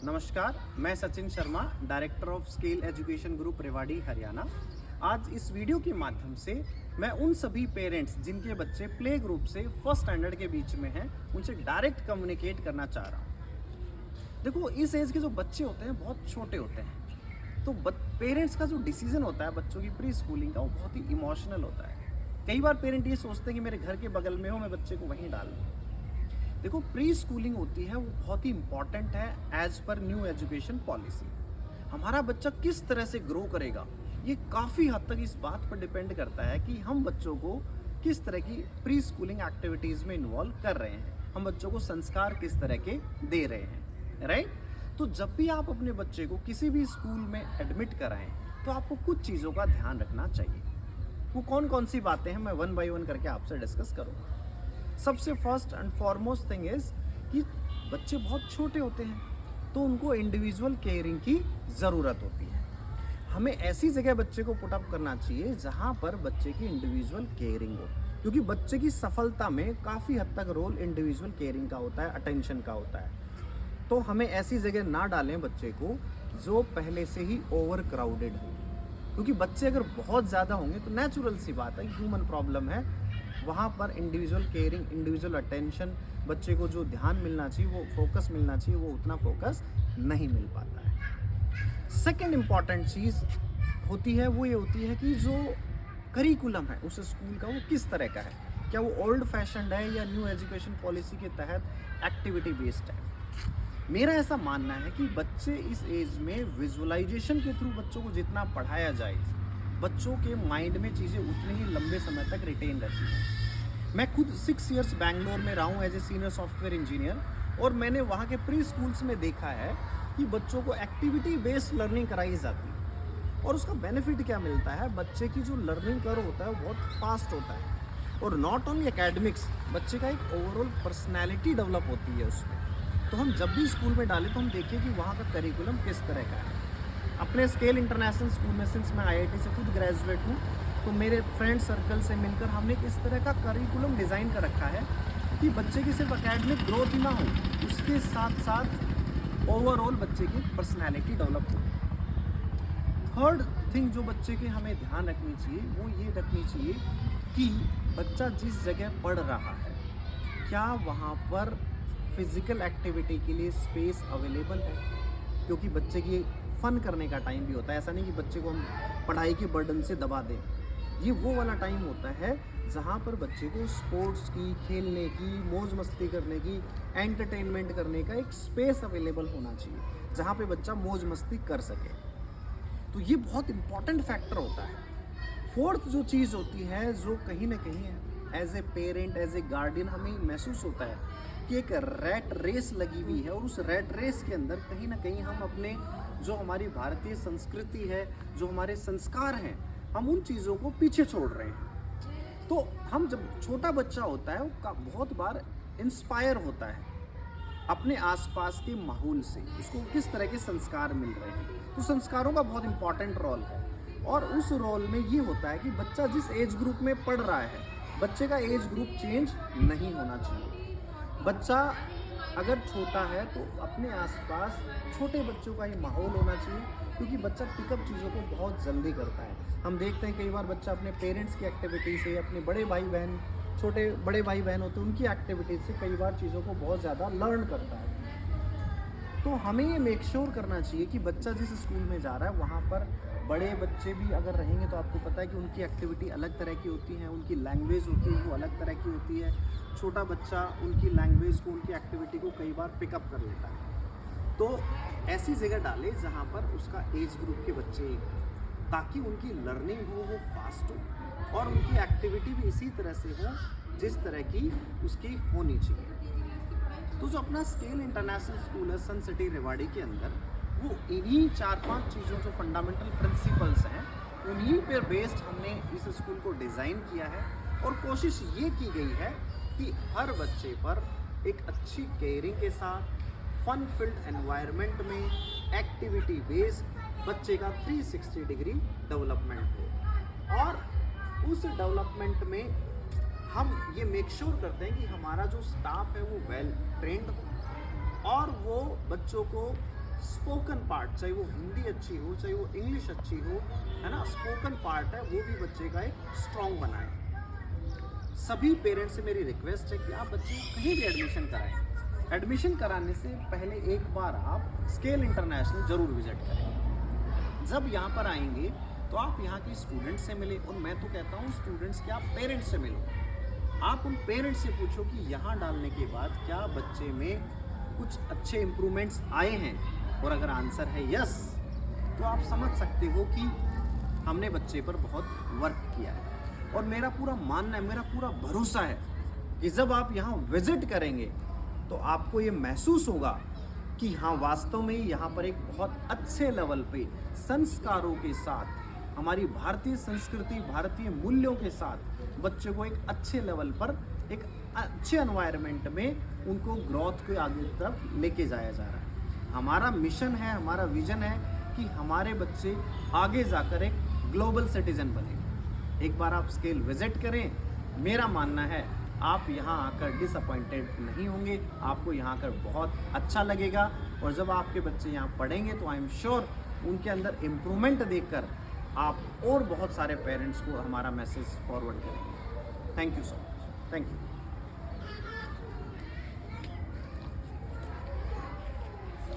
नमस्कार, मैं Sachin Sharma, director of scale education group Rewari Haryana. आज इस वीडियो के माध्यम से मैं उन सभी पेरेंट्स जिनके बच्चे प्ले ग्रुप से फर्स्ट स्टैंडर्ड के बीच में हैं, उनसे डायरेक्ट कम्युनिकेट करना चाह रहा हूँ। देखो, इस एज के जो बच्चे होते हैं बहुत छोटे होते हैं, तो पेरेंट्स का जो डिसीजन होता है बच्चों की प्री स्कूलिंग का, वो बहुत ही इमोशनल होता है। कई बार पेरेंट ये सोचते हैं कि मेरे घर के बगल में हो, मैं बच्चे को वहीं डाल दूँ। देखो, प्री स्कूलिंग होती है वो बहुत ही इंपॉर्टेंट है एज पर न्यू एजुकेशन पॉलिसी। हमारा बच्चा किस तरह से ग्रो करेगा, ये काफ़ी हद तक इस बात पर डिपेंड करता है कि हम बच्चों को किस तरह की प्री स्कूलिंग एक्टिविटीज़ में इन्वॉल्व कर रहे हैं, हम बच्चों को संस्कार किस तरह के दे रहे हैं, राइट। तो जब भी आप अपने बच्चे को किसी भी स्कूल में एडमिट कराएं, तो आपको कुछ चीज़ों का ध्यान रखना चाहिए। वो कौन कौन सी बातें हैं, मैं वन बाय वन करके आपसे डिस्कस करूँगा। सबसे first and foremost thing is कि बच्चे बहुत छोटे होते हैं, तो उनको इंडिविजुअल केयरिंग की ज़रूरत होती है। हमें ऐसी जगह बच्चे को पुट अप करना चाहिए जहाँ पर बच्चे की इंडिविजुअल केयरिंग हो, क्योंकि बच्चे की सफलता में काफ़ी हद तक रोल इंडिविजुअल केयरिंग का होता है, अटेंशन का होता है। तो हमें ऐसी जगह ना डालें बच्चे को जो पहले से ही ओवर क्राउडेड हो, क्योंकि बच्चे अगर बहुत ज़्यादा होंगे तो नेचुरल सी बात है, ह्यूमन प्रॉब्लम है, वहाँ पर इंडिविजुअल केयरिंग, इंडिविजुअल अटेंशन, बच्चे को जो ध्यान मिलना चाहिए, वो फोकस मिलना चाहिए, वो उतना फोकस नहीं मिल पाता है। सेकेंड इम्पॉर्टेंट चीज़ होती है वो ये होती है कि जो करिकुलम है उस स्कूल का वो किस तरह का है, क्या वो ओल्ड फैशन्ड है या न्यू एजुकेशन पॉलिसी के तहत एक्टिविटी बेस्ड है। मेरा ऐसा मानना है कि बच्चे इस एज में विजुअलाइजेशन के थ्रू बच्चों को जितना पढ़ाया जाए, बच्चों के माइंड में चीज़ें उतनी ही लंबे समय तक रिटेन रहती हैं। मैं खुद 6 इयर्स बैंगलोर में रहा हूँ as a senior software engineer, और मैंने वहाँ के प्री स्कूल्स में देखा है कि बच्चों को एक्टिविटी बेस्ड लर्निंग कराई जाती है, और उसका बेनिफिट क्या मिलता है, बच्चे की जो लर्निंग कर्व होता है वो बहुत फास्ट होता है, और नॉट ओनली एकेडमिक्स, बच्चे का एक ओवरऑल पर्सनैलिटी डेवलप होती है उसमें। तो हम जब भी स्कूल में डालें तो हम देखें कि वहाँ का करिकुलम किस तरह का है। अपने स्केल इंटरनेशनल स्कूल में, सिंस मैं आईआईटी से खुद ग्रेजुएट हूँ, तो मेरे फ्रेंड सर्कल से मिलकर हमने इस तरह का करिकुलम डिज़ाइन कर रखा है कि बच्चे की सिर्फ एकेडमिक ग्रोथ ही ना हो, उसके साथ साथ ओवरऑल बच्चे की पर्सनैलिटी डेवलप हो। थर्ड थिंग जो बच्चे के हमें ध्यान रखनी चाहिए वो ये रखनी चाहिए कि बच्चा जिस जगह पढ़ रहा है, क्या वहाँ पर फिज़िकल एक्टिविटी के लिए स्पेस अवेलेबल है, क्योंकि बच्चे की फ़न करने का टाइम भी होता है। ऐसा नहीं कि बच्चे को हम पढ़ाई के बर्डन से दबा दें। ये वो वाला टाइम होता है जहाँ पर बच्चे को स्पोर्ट्स की, खेलने की, मौज मस्ती करने की, एंटरटेनमेंट करने का एक स्पेस अवेलेबल होना चाहिए जहाँ पे बच्चा मौज मस्ती कर सके। तो ये बहुत इम्पॉर्टेंट फैक्टर होता है। फोर्थ जो चीज़ होती है, जो कहीं ना कहीं as a parent, as a guardian हमें महसूस होता है कि एक रैट रेस लगी हुई है, और उस रैट रेस के अंदर कहीं ना कहीं हम अपने जो हमारी भारतीय संस्कृति है, जो हमारे संस्कार हैं, हम उन चीज़ों को पीछे छोड़ रहे हैं। तो हम जब छोटा बच्चा होता है वो बहुत बार इंस्पायर होता है अपने आसपास के माहौल से, उसको किस तरह के संस्कार मिल रहे हैं। तो संस्कारों का बहुत इंपॉर्टेंट रोल है, और उस रोल में ये होता है कि बच्चा जिस एज ग्रुप में पढ़ रहा है, बच्चे का एज ग्रुप चेंज नहीं होना चाहिए। बच्चा अगर छोटा है तो अपने आसपास छोटे बच्चों का ही माहौल होना चाहिए, क्योंकि बच्चा पिकअप चीज़ों को बहुत जल्दी करता है। हम देखते हैं कई बार बच्चा अपने पेरेंट्स की एक्टिविटी से, अपने बड़े भाई बहन, छोटे बड़े भाई बहन होते हैं उनकी एक्टिविटीज से कई बार चीज़ों को बहुत ज़्यादा लर्न करता है। तो हमें ये मेक श्योर करना चाहिए कि बच्चा जिस स्कूल में जा रहा है वहाँ पर बड़े बच्चे भी अगर रहेंगे तो आपको पता है कि उनकी एक्टिविटी अलग तरह की होती है, उनकी लैंग्वेज होती है वो अलग तरह की होती है। छोटा बच्चा उनकी लैंग्वेज को, उनकी एक्टिविटी को कई बार पिकअप कर लेता है। तो ऐसी जगह डाले जहाँ पर उसका एज ग्रुप के बच्चे, ताकि उनकी लर्निंग हो वो फास्ट हो, और उनकी एक्टिविटी भी इसी तरह से हो जिस तरह की उसकी होनी चाहिए। तो जो अपना स्केल इंटरनेशनल स्कूल है सन सिटी रेवाड़ी के अंदर, वो इन्हीं 4-5 चीज़ों जो फंडामेंटल प्रिंसिपल्स हैं, उन्हीं पर बेस्ड हमने इस स्कूल को डिज़ाइन किया है, और कोशिश ये की गई है कि हर बच्चे पर एक अच्छी केयरिंग के साथ, फन फिल्ड एनवायरनमेंट में, एक्टिविटी बेस्ड बच्चे का 360 डिग्री डेवलपमेंट हो। और उस डेवलपमेंट में हम ये मेक श्योर करते हैं कि हमारा जो स्टाफ है वो वेल ट्रेंड हो, और वो बच्चों को स्पोकन पार्ट, चाहे वो हिंदी अच्छी हो चाहे वो इंग्लिश अच्छी हो, है ना, स्पोकन पार्ट है वो भी बच्चे का एक स्ट्रॉन्ग बनाए। सभी पेरेंट्स से मेरी रिक्वेस्ट है कि आप बच्चे को कहीं भी एडमिशन कराएं। एडमिशन कराने से पहले एक बार आप स्केल इंटरनेशनल ज़रूर विजिट करें। जब यहाँ पर आएंगे तो आप यहाँ के स्टूडेंट्स से मिले, और मैं तो कहता हूँ स्टूडेंट्स के आप पेरेंट्स से मिलो। आप उन पेरेंट्स से पूछो कि यहाँ डालने के बाद क्या बच्चे में कुछ अच्छे इम्प्रूवमेंट्स आए हैं, और अगर आंसर है यस, तो आप समझ सकते हो कि हमने बच्चे पर बहुत वर्क किया है। और मेरा पूरा मानना है, मेरा पूरा भरोसा है कि जब आप यहाँ विजिट करेंगे तो आपको ये महसूस होगा कि हाँ, वास्तव में यहाँ पर एक बहुत अच्छे लेवल पे संस्कारों के साथ, हमारी भारतीय संस्कृति, भारतीय मूल्यों के साथ बच्चे को एक अच्छे लेवल पर, एक अच्छे एनवायरनमेंट में उनको ग्रोथ के आगे तरफ लेके जाया जा रहा है। हमारा मिशन है, हमारा विजन है कि हमारे बच्चे आगे जाकर एक ग्लोबल सिटीजन बने। एक बार आप स्केल विजिट करें, मेरा मानना है आप यहाँ आकर डिसअपॉइंटेड नहीं होंगे, आपको यहाँ आकर बहुत अच्छा लगेगा। और जब आपके बच्चे यहाँ पढ़ेंगे तो आई एम श्योर उनके अंदर इम्प्रूवमेंट देखकर आप और बहुत सारे पेरेंट्स को हमारा मैसेज फॉरवर्ड करेंगे। Thank you so much. Thank you.